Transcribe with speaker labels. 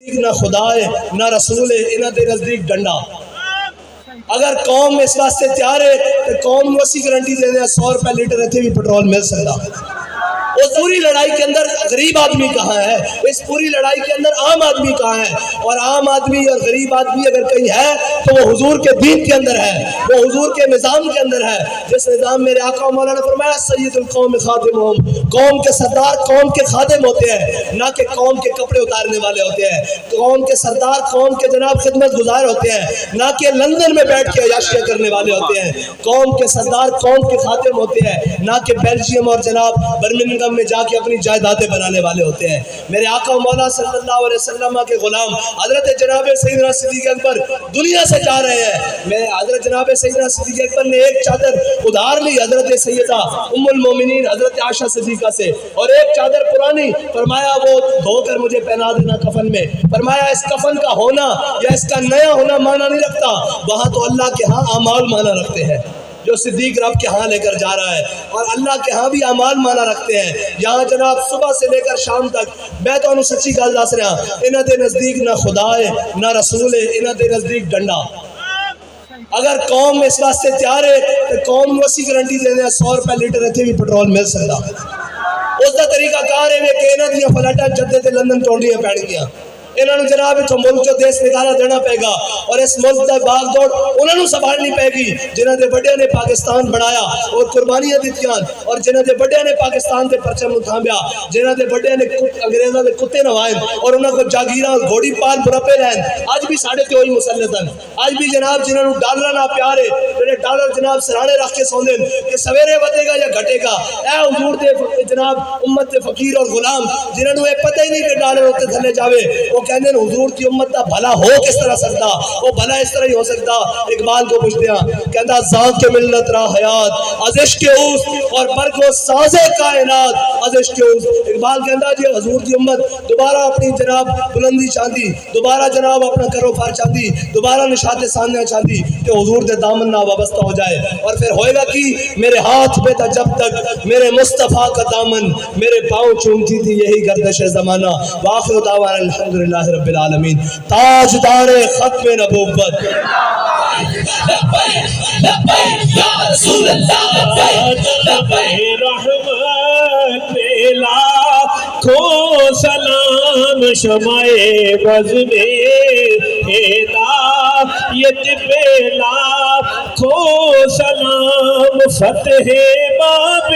Speaker 1: نہ خدا ہے نہ رسول ہے، انہاں دے نزدیک ڈنڈا۔ اگر قوم اس واسطے تیار ہے تو قوم کو اسی گارنٹی دے دیں 100 روپے لیٹر اتنے بھی پٹرول مل سکتا۔ اس پوری لڑائی کے اندر غریب آدمی کہاں ہے؟ اس پوری لڑائی کے اندر عام آدمی کہاں ہے؟ اور عام آدمی اور غریب آدمی اگر کہیں ہے تو وہ حضور کے دین کے اندر ہے، وہ حضور کے نظام کے اندر ہے، جس نظام میرے آقا مولا نے فرمایا سید القوم خادمہم، قوم کے سردار قوم کے خادم ہوتے ہیں، نہ کہ قوم کے کپڑے اتارنے والے ہوتے ہیں۔ قوم کے سردار قوم کے جناب خدمت گزار ہوتے ہیں، نہ کہ لندن میں بیٹھ کے عیاشیاں کرنے والے ہوتے ہیں۔ قوم کے سردار قوم کے خادم ہوتے ہیں، نہ کہ بیلجیم اور جناب برمنگھم میں جا کے اپنی جائیدادیں بنانے والے ہوتے ہیں۔ میرے آقا مولا صلی اللہ علیہ وسلم کے غلام حضرت جناب سیدنا صدیق اکبر دنیا سے جا رہے ہیں۔ میں حضرت جناب سیدنا صدیق اکبر نے ایک چادر ادھار لی حضرت سیدہ ام المومنین حضرت عائشہ صدیقہ سے، اور ایک چادر پرانی، فرمایا وہ دھو کر مجھے پہنا دینا کفن میں۔ فرمایا اس کفن کا ہونا یا اس کا نیا ہونا معنی نہیں رکھتا، وہاں تو اللہ کے ہاں اعمال معنی رکھتے ہیں۔ جو صدیق رب کے ہاں لے کر جا رہا ہے اور اللہ کے ہاں بھی اعمال مانا رکھتے ہیں۔ یہاں جناب صبح سے لے کر شام تک میں تو انہوں سچی گل دس رہا، انہاں دے نزدیک نہ خدا ہے نہ رسول ہے، انہاں دے نزدیک ڈنڈا۔ اگر قوم اس واسطے تیار ہے تو قوم کو اسی گارنٹی دے دیں 100 روپے لیٹر اتنے بھی پٹرول مل سکتا۔ اس کا طریقہ کار ہے کہ انہاں دیاں فلیٹاں جدے تے لندن ٹونڈیاں پین گیاں، انہوں نے جناب اتھوں ملک جو دیس نکالا دینا پے گا، اور اس ملک دا باغ دوڑ انہوں نے سنبھالنی پے گی جنہاں دے بڑے نے پاکستان بنایا اور قربانیاں دیتیاں، اور جنہاں دے بڑے نے پاکستان دے پرچم اتھامیا، جنہاں دے بڑے نے انگریزاں دے کتے نوائیں اور انہاں کو جاگیراں گھوڑی پال برپے لین۔ آج بھی ساڑھے تے ہوئی مسلطن، آج بھی جناب جنہوں نے ڈالر نہ پیارے جنہیں ڈالر جناب سرانے رکھ کے سوندے کہ سویرے ودے گا یا گھٹے گا۔ اے حضور دے جناب امت دے فقیر اور غلام جنہوں نے پتہ ہی نہیں کہ ڈالر ہوتے تھلے جاوے، وہ کہنے حضور کی امت دا بھلا ہو کس طرح سکتا؟ وہ بھلا اس طرح ہی ہو سکتا۔ اقبال کو پوچھتے ہیں کہتا ذات کے ملت را حیات از عشق اوس اور برگ و ساز کائنات از عشق اوس۔ اقبال کہتا جی حضور کی امت دوبارہ اپنی جناب بلندی چاہتی، دوبارہ جناب اپنا کروفار چاہتی، دوبارہ نشاط ثانیہ چاہتی کہ حضور دے دامن نہ وابستہ ہو جائے، اور پھر ہوئے گا کہ میرے ہاتھ پہ تھا جب تک میرے مصطفیٰ کا دامن، میرے پاؤں چومتی تھی یہی گردش زمانہ۔ وآخر دعوانا الحمدللہ رب العالمین۔ تاجدار ختم نبوت
Speaker 2: رحمت لاکھوں سلام شمع بز میں ہدایت پہ لاکھوں سلام فتح باب